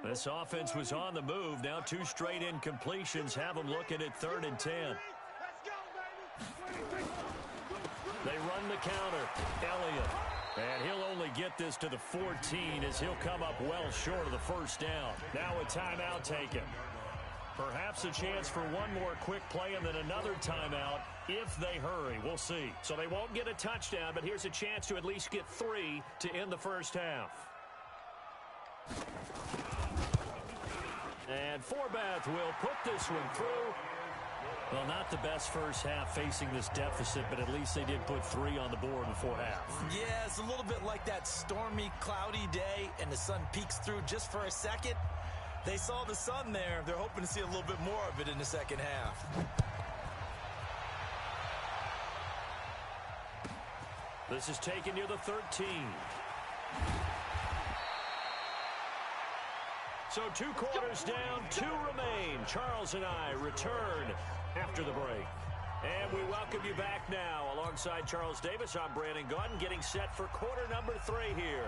This offense was on the move. Now 2 straight incompletions have them looking at 3rd and 10. They run the counter. Elliott. And he'll only get this to the 14 as he'll come up well short of the first down. Now a timeout taken. Perhaps a chance for one more quick play and then another timeout if they hurry. We'll see. So they won't get a touchdown, but here's a chance to at least get 3 to end the first half. And Forbath will put this one through. Well, not the best first half facing this deficit, but at least they did put 3 on the board before half. Yeah, it's a little bit like that stormy, cloudy day, and the sun peeks through just for a second. They saw the sun there. They're hoping to see a little bit more of it in the second half. This is taken near the 13. So 2 quarters down, 2 remain. Charles and I return after the break. And we welcome you back now. Alongside Charles Davis, I'm Brandon Gaudin, getting set for quarter number 3 here.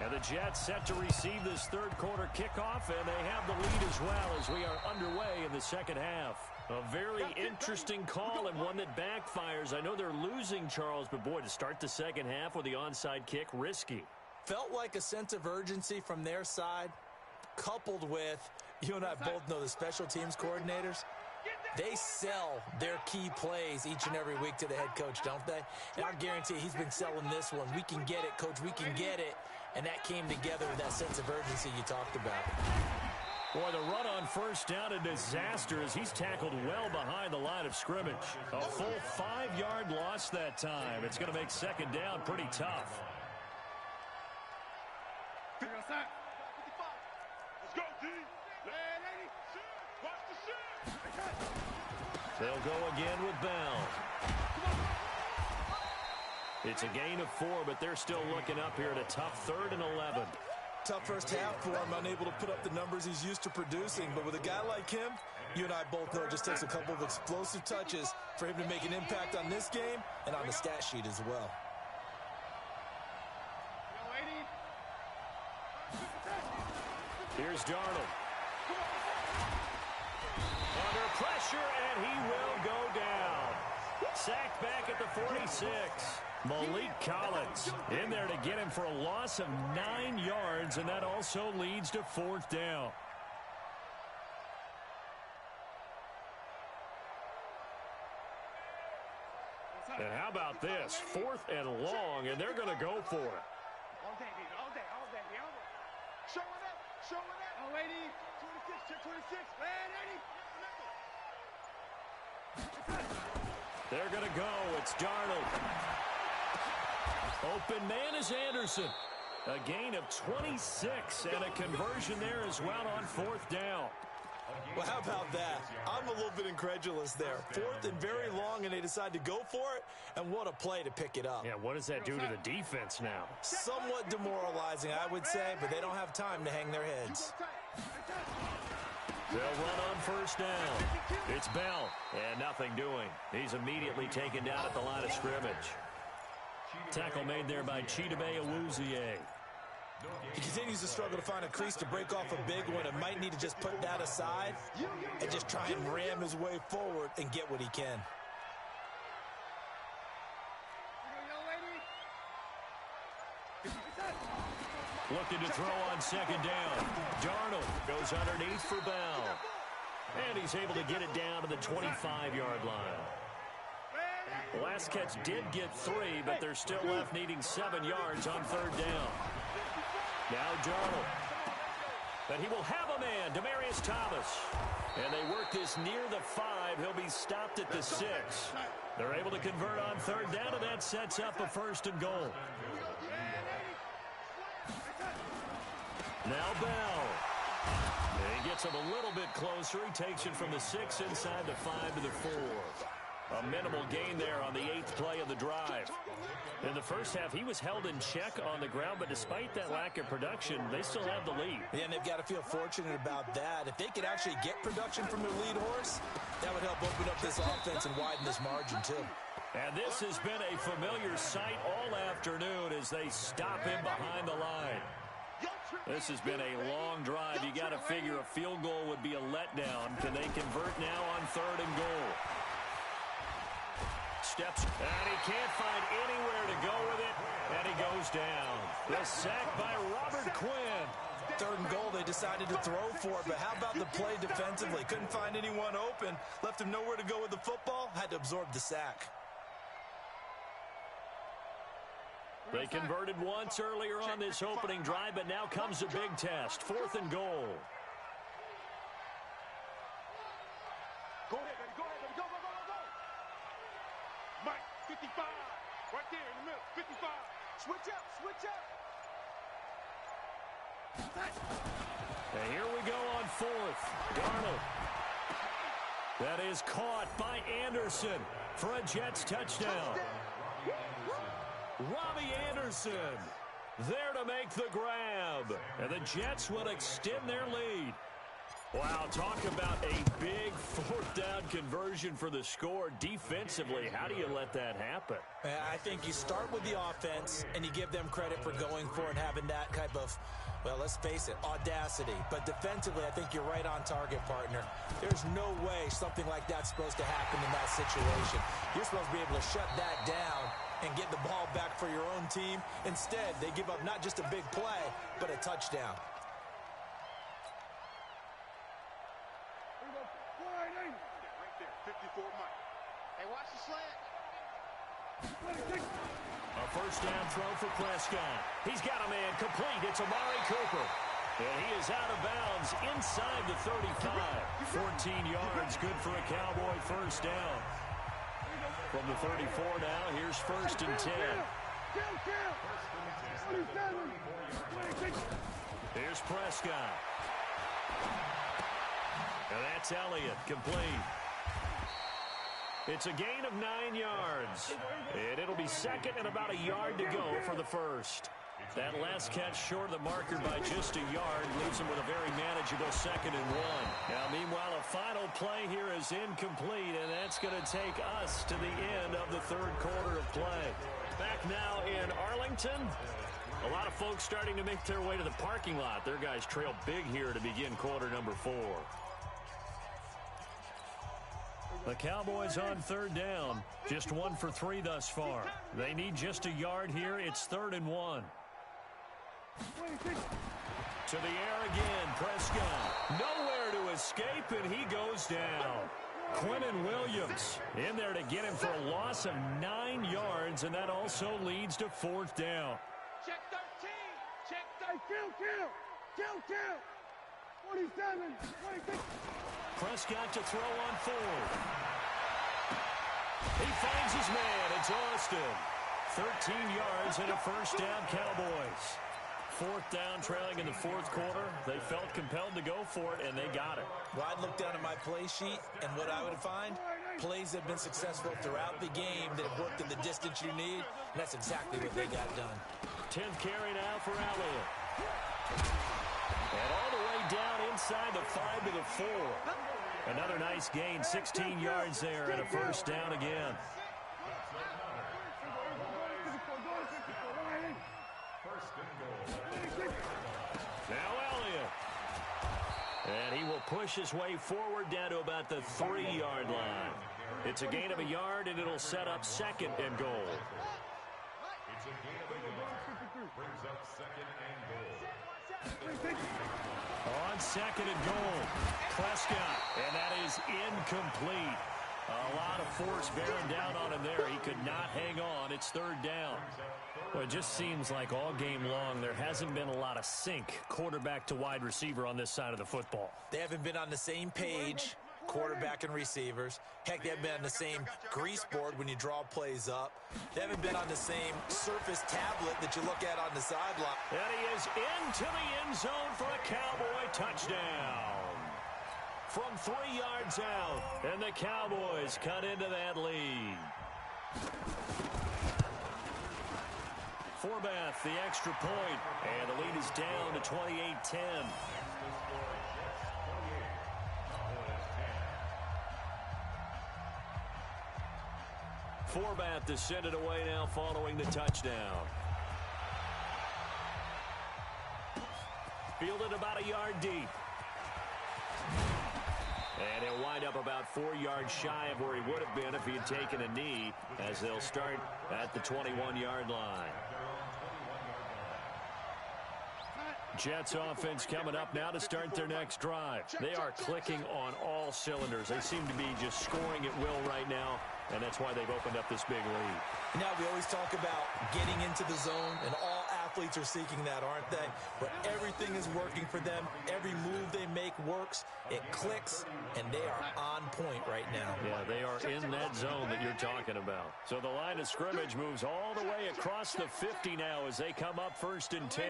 And the Jets set to receive this 3rd quarter kickoff, and they have the lead as well as we are underway in the second half. A very interesting call and one that backfires. I know they're losing, Charles, but boy, to start the second half with the onside kick, risky. Felt like a sense of urgency from their side, coupled with, you and I both know the special teams coordinators, they sell their key plays each and every week to the head coach, don't they? And I guarantee he's been selling this one. We can get it, coach, we can get it. And that came together with that sense of urgency you talked about. Boy, the run on first down, a disaster as he's tackled well behind the line of scrimmage. A full 5-yard loss that time. It's going to make second down pretty tough. They'll go again with Bell. It's a gain of 4, but they're still looking up here at a tough 3rd and 11. Tough first half for him, unable to put up the numbers he's used to producing. But with a guy like him, you and I both know it just takes a couple of explosive touches for him to make an impact on this game and on the stat sheet as well. Here's Darnold. Under pressure, and he will go down. Sacked back at the 46. Malik Collins in there to get him for a loss of 9 yards, and that also leads to 4th down. And how about this? 4th and long, and they're going to go for it. All day, baby, all day, all day. Showing up. Oh, 80, 26, man, 80. They're going to go. It's Darnold. Open man is Anderson. A gain of 26 and a conversion there as well on 4th down. Well, how about that? I'm a little bit incredulous there. 4th and very long, and they decide to go for it, and what a play to pick it up. Yeah, what does that do to the defense now? Somewhat demoralizing, I would say, but they don't have time to hang their heads. They'll run on first down. It's Bell, and nothing doing. He's immediately taken down at the line of scrimmage. Tackle made there by Chidobe Awuzie. He continues to struggle to find a crease to break off a big one and might need to just put that aside and just try and ram his way forward and get what he can. Looking to throw on second down. Darnold goes underneath for Bell. And he's able to get it down to the 25-yard line. The last catch did get 3, but they're still left needing 7 yards on 3rd down. Now Darnold. But he will have a man, Demaryius Thomas. And they work this near the 5. He'll be stopped at the 6. They're able to convert on 3rd down, and that sets up a 1st and goal. Now Bell. And he gets him a little bit closer. He takes it from the 6 inside the 5 to the 4. A minimal gain there on the 8th play of the drive. In the first half, he was held in check on the ground, but despite that lack of production, they still have the lead. Yeah, and they've got to feel fortunate about that. If they could actually get production from their lead horse, that would help open up this offense and widen this margin, too. And this has been a familiar sight all afternoon as they stop him behind the line. This has been a long drive. You got to figure a field goal would be a letdown. Can they convert now on 3rd and goal? Steps, and he can't find anywhere to go with it, and he goes down. The sack by Robert Quinn. 3rd and goal, they decided to throw for it, but how about the play defensively? Couldn't find anyone open, left him nowhere to go with the football, had to absorb the sack. They converted once earlier on this opening drive, but now comes a big test. 4th and goal. Go ahead, baby. Go ahead, baby. Go, go, go, go, go. Mike, 55. Right there in the middle. 55. Switch up, switch up. And here we go on 4th. Darnold. That is caught by Anderson for a Jets touchdown. Robbie Anderson there to make the grab. And the Jets will extend their lead. Wow, talk about a big 4th down conversion for the score. Defensively, how do you let that happen? I think you start with the offense, and you give them credit for going for and having that type of, well, let's face it, audacity. But defensively, I think you're right on target, partner. There's no way something like that's supposed to happen in that situation. You're supposed to be able to shut that down and get the ball back for your own team. Instead, they give up not just a big play, but a touchdown. Right there, 54 Mike. Hey, watch the slant. A 1st down throw for Prescott. He's got a man complete. It's Amari Cooper. And he is out of bounds inside the 35. 14 yards, good for a Cowboy 1st down. From the 34 now, here's 1st and 10. Here's Prescott. And that's Elliott, complete. It's a gain of 9 yards. And it'll be 2nd and about a yard to go for the 1st. That last catch short of the marker by just a yard leaves him with a very manageable 2nd and 1. Now, meanwhile, a final play here is incomplete, and that's going to take us to the end of the 3rd quarter of play. Back now in Arlington. A lot of folks starting to make their way to the parking lot. Their guys trail big here to begin quarter number 4. The Cowboys on 3rd down. Just 1 for 3 thus far. They need just a yard here. It's 3rd and 1. To the air again, Prescott. Nowhere to escape, and he goes down. Quentin Williams in there to get him for a loss of 9 yards, and that also leads to 4th down. Check 13. Check 13. Kill. 27. 26. Prescott to throw on 4th. He finds his man. It's Austin. 13 yards and a 1st down, Cowboys. 4th down, trailing in the 4th quarter. They felt compelled to go for it, and they got it. Well, I'd look down at my play sheet, and what I would find, plays that have been successful throughout the game that have worked in the distance you need, and that's exactly what they got done. 10th carry now for Elliott. And all the way down inside the 5 to the 4. Another nice gain, 16 yards there, and a 1st down again. Now Elliott. And he will push his way forward down to about the 3-yard line. It's a gain of a yard, and it'll set up 2nd and goal. It's a gain of a yard. Brings up 2nd and goal. On 2nd and goal, Prescott, and that is incomplete. A lot of force bearing down on him there. He could not hang on. It's 3rd down. Well, it just seems like all game long there hasn't been a lot of sync quarterback to wide receiver on this side of the football. They haven't been on the same page, quarterback and receivers. Heck, they haven't been on the same grease board when you draw plays up. They haven't been on the same surface tablet that you look at on the sideline. And he is into the end zone for a Cowboy touchdown. From 3 yards out, and the Cowboys cut into that lead. Forbath, the extra point, and the lead is down to 28-10. Forbath to send it away now following the touchdown. Fielded about a yard deep. And he'll wind up about 4 yards shy of where he would have been if he had taken a knee, as they'll start at the 21-yard line. Jets offense coming up now to start their next drive. They are clicking on all cylinders. They seem to be just scoring at will right now, and that's why they've opened up this big lead. Now, we always talk about getting into the zone, and all athletes are seeking that, aren't they? But everything is working for them. Every move they make works. It clicks, and they are on point right now. Yeah, they are in that zone that you're talking about. So the line of scrimmage moves all the way across the 50 now as they come up 1st and 10.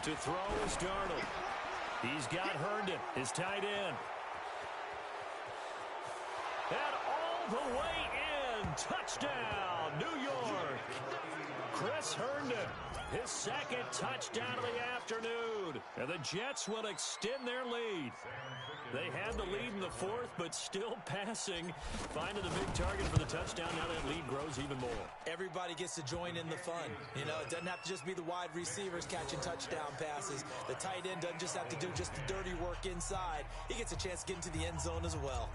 To throw is Darnold. He's got Herndon, his tight end. And all the way in. Touchdown, New York. Chris Herndon, his 2nd touchdown of the afternoon. And the Jets will extend their lead. They had the lead in the 4th, but still passing. Finding the big target for the touchdown. Now that lead grows even more. Everybody gets to join in the fun. You know, it doesn't have to just be the wide receivers catching touchdown passes. The tight end doesn't just have to do just the dirty work inside. He gets a chance to get into the end zone as well.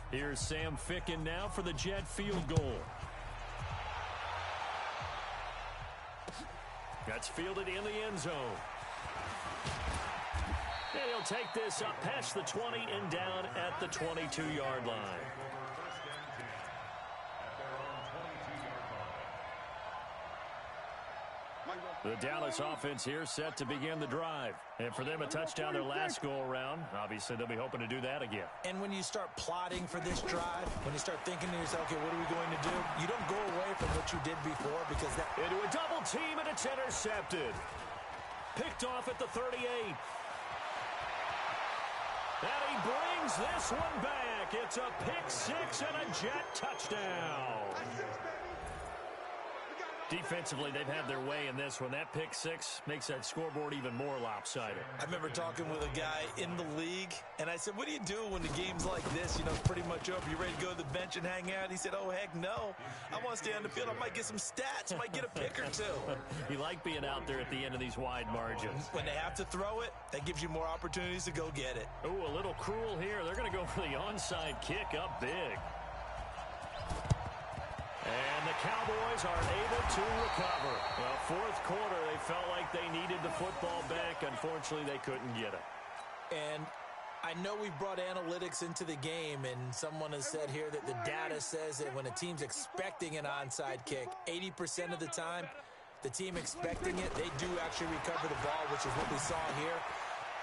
Here's Sam Ficken now for the Jet field goal. That's fielded in the end zone. And he'll take this up past the 20 and down at the 22-yard line. The Dallas offense here set to begin the drive. And for them, a touchdown their last go-around. Obviously, they'll be hoping to do that again. And when you start plotting for this drive, when you start thinking to yourself, okay, what are we going to do? You don't go away from what you did before because that... Into a double team, and it's intercepted. Picked off at the 38. And he brings this one back. It's a pick 6 and a Jet touchdown. Defensively, they've had their way in this one. That pick 6 makes that scoreboard even more lopsided. I remember talking with a guy in the league, and I said, what do you do when the game's like this? You know, it's pretty much over. You ready to go to the bench and hang out? He said, oh, heck no. I want to stay on the field. I might get some stats. I might get a pick or two. You like being out there at the end of these wide margins. When they have to throw it, that gives you more opportunities to go get it. Ooh, a little cruel here. They're going to go for the onside kick up big. And the Cowboys are able to recover. Well, 4th quarter, they felt like they needed the football back. Unfortunately, they couldn't get it. And I know we've brought analytics into the game, and someone has said here that the data says that when a team's expecting an onside kick, 80% of the time, the team expecting it, they do actually recover the ball, which is what we saw here.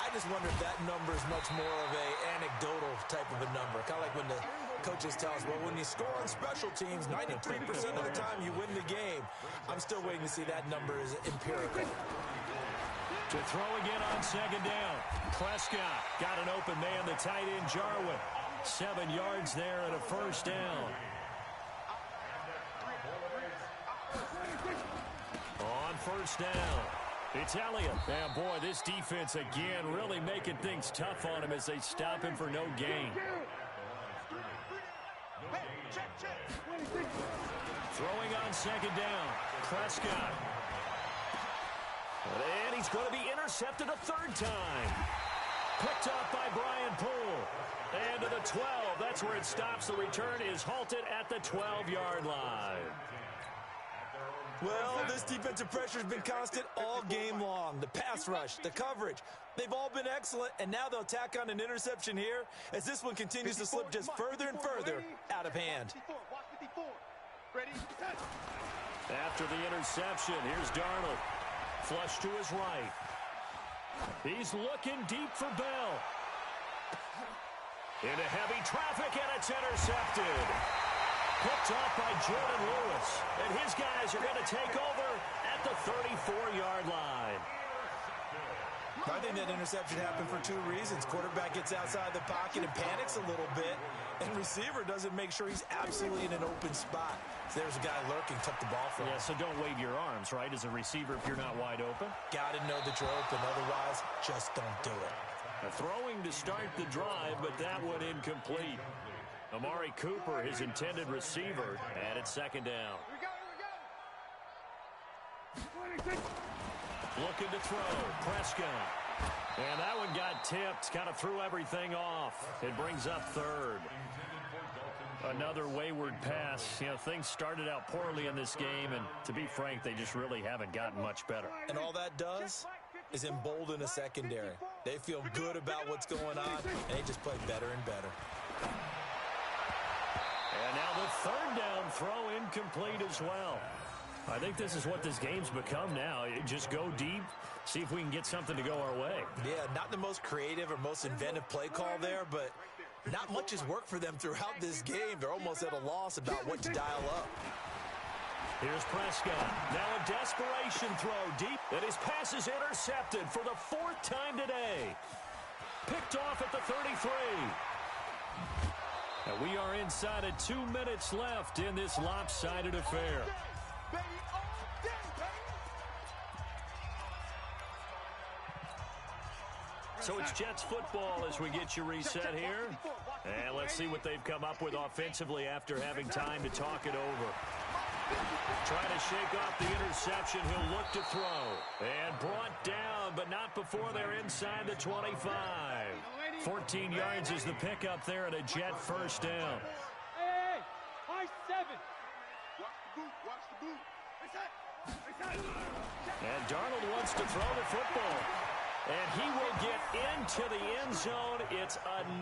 I just wonder if that number is much more of a anecdotal type of a number. Kind of like when the coaches tell us, well, when you score on special teams, 93% of the time you win the game. I'm still waiting to see that number is empirical. To throw again on 2nd down. Prescott got an open man, the tight end Jarwin. 7 yards there and a 1st down. On 1st down. It's Elliott. And boy, this defense again really making things tough on him as they stop him for no gain. Throwing on 2nd down. Prescott. And he's going to be intercepted a 3rd time. Picked up by Brian Poole. And to the 12. That's where it stops. The return is halted at the 12-yard line. Well, this defensive pressure has been constant all game long. The pass rush, the coverage, they've all been excellent, and now they'll tack on an interception here as this one continues to slip just further and further out of hand. After the interception, here's Darnold. Flush to his right. He's looking deep for Bell. Into heavy traffic, and it's intercepted. Picked off by Jordan Lewis. And his guys are going to take over at the 34-yard line. I think that interception happened for 2 reasons. Quarterback gets outside the pocket and panics a little bit. And receiver doesn't make sure he's absolutely in an open spot. So there's a guy lurking, took the ball from him. Yeah, so don't wave your arms, right, as a receiver if you're not wide open. Got to know that you're open. Otherwise, just don't do it. Throwing to start the drive, but that one incomplete. Amari Cooper, his intended receiver, and it's second down. Looking to throw. Prescott. And that one got tipped. Kind of threw everything off. It brings up third. Another wayward pass. You know, things started out poorly in this game, and to be frank, they just really haven't gotten much better. And all that does is embolden a secondary. They feel good about what's going on, and they just play better and better. And now the third down throw incomplete as well. I think this is what this game's become now. Just go deep, see if we can get something to go our way. Yeah, not the most creative or most inventive play call there, but not much has worked for them throughout this game. They're almost at a loss about what to dial up. Here's Prescott. Now a desperation throw deep. And his pass is intercepted for the fourth time today. Picked off at the 33. And we are inside of 2 minutes left in this lopsided affair. So it's Jets football as we get you reset here. And let's see what they've come up with offensively after having time to talk it over. Trying to shake off the interception. He'll look to throw. And brought down, but not before they're inside the 25. 14 yards is the pickup there at a Jet first down. Hey, high 7. Watch the boot, watch the boot. And Darnold wants to throw the football. And he will get into the end zone. It's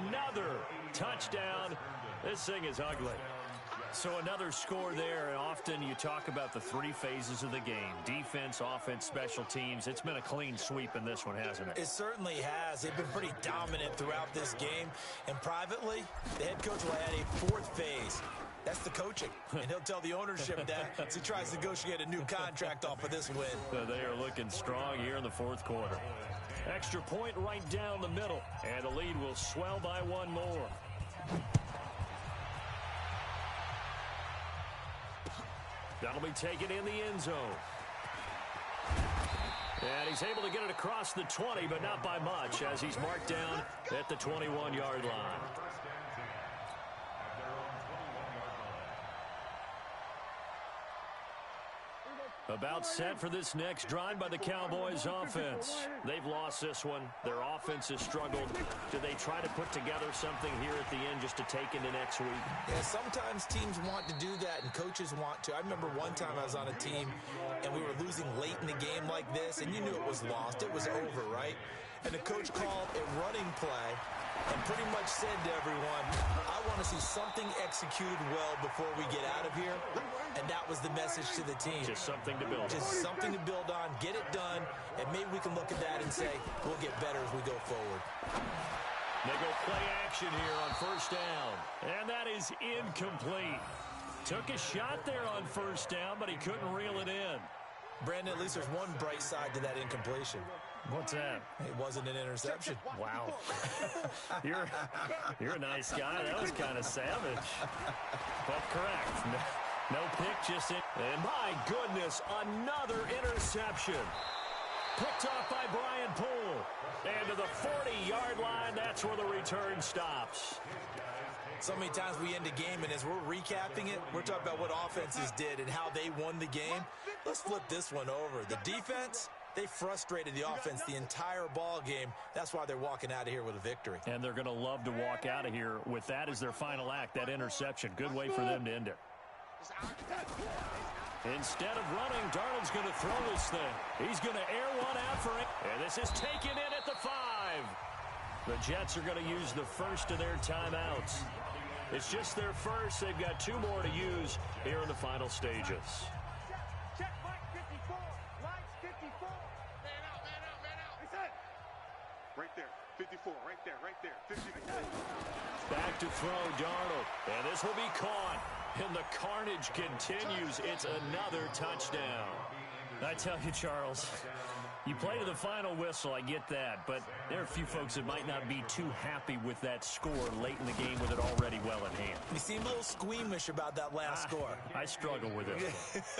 another touchdown. This thing is ugly. So another score there, and often you talk about the three phases of the game. Defense, offense, special teams. It's been a clean sweep in this one, hasn't it? It certainly has. They've been pretty dominant throughout this game. And privately, the head coach will add a fourth phase. That's the coaching. And he'll tell the ownership that as he tries to negotiate a new contract off of this win. They are looking strong here in the fourth quarter. Extra point right down the middle. And the lead will swell by one more. That'll be taken in the end zone. And he's able to get it across the 20, but not by much, as he's marked down at the 21-yard line. About set for this next drive by the Cowboys offense. They've lost this one. Their offense has struggled. Do they try to put together something here at the end just to take into next week? Yeah, sometimes teams want to do that and coaches want to. I remember one time I was on a team and we were losing late in the game like this, and you knew it was lost. It was over, right? And the coach called a running play and pretty much said to everyone, I want to see something executed well before we get out of here. And that was the message to the team. Just something to build on. Just something to build on, get it done, and maybe we can look at that and say, we'll get better as we go forward. They go play action here on first down. And that is incomplete. Took a shot there on first down, but he couldn't reel it in. Brandon, at least there's one bright side to that incompletion. What's that? It wasn't an interception. Wow. You're a nice guy. That was kind of savage. But correct. No pick, just it. And my goodness, another interception. Picked off by Brian Poole. And to the 40-yard line, that's where the return stops. So many times we end a game, and as we're recapping it, we're talking about what offenses did and how they won the game. Let's flip this one over. The defense, they frustrated the offense the entire ball game. That's why they're walking out of here with a victory. And they're going to love to walk out of here with that as their final act, that interception. Good way for them to end it. Instead of running, Darnold's going to throw this thing. He's going to air one out for it. And this is taken in at the 5. The Jets are going to use the first of their timeouts. It's just their first. They've got 2 more to use here in the final stages. Check Mike 54. Lights 54. Man out, man out, man out. Reset. Right there. 54. Right there. 54. Back to throw, Darnold. And this will be caught. And the carnage continues. It's another touchdown. I tell you, Charles, you play to the final whistle, I get that, but there are a few folks that might not be too happy with that score late in the game with it already well in hand. You seem a little squeamish about that last score. I struggle with it.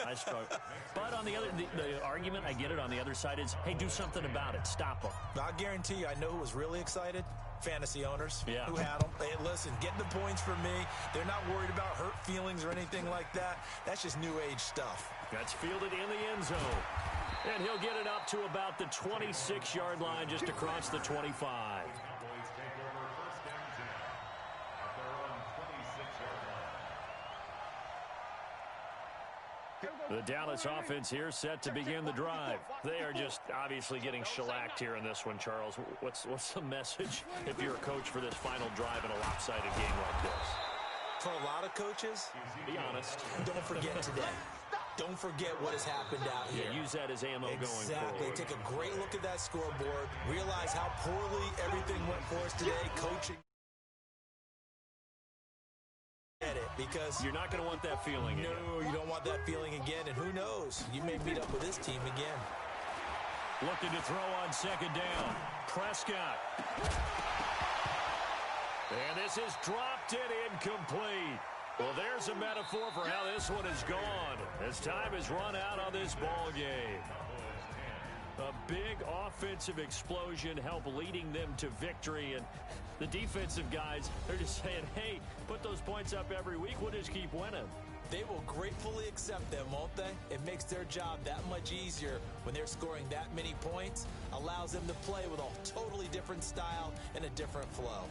I struggle. But on the other, the argument, I get it, on the other side is, hey, do something about it. Stop them. I guarantee you, I know who was really excited. fantasy owners Yeah. who had them. Hey, listen, get the points for me. They're not worried about hurt feelings or anything like that. That's just new age stuff. That's fielded in the end zone. And he'll get it up to about the 26-yard line, just across the 25. Cowboys take over first down 10 at their own 26-yard line. The Dallas offense here set to begin the drive. They are just obviously getting shellacked here in this one, Charles. What's the message if you're a coach for this final drive in a lopsided game like this? For a lot of coaches, Be honest. don't forget today. Don't forget what has happened out here. Yeah, use that as ammo going Exactly. forward. Take a great look at that scoreboard. Realize how poorly everything went for us today. Coaching. Get it, because You're not going to want that feeling again. no, you don't want that feeling again. And who knows? You may meet up with this team again. Looking to throw on second down. Prescott. And this is dropped and incomplete. Well, there's a metaphor for how this one is gone as time has run out on this ball game. A big offensive explosion helped leading them to victory, and the defensive guys, they're just saying, hey, put those points up every week, we'll just keep winning. They will gratefully accept them, won't they? It makes their job that much easier when they're scoring that many points, allows them to play with a totally different style and a different flow.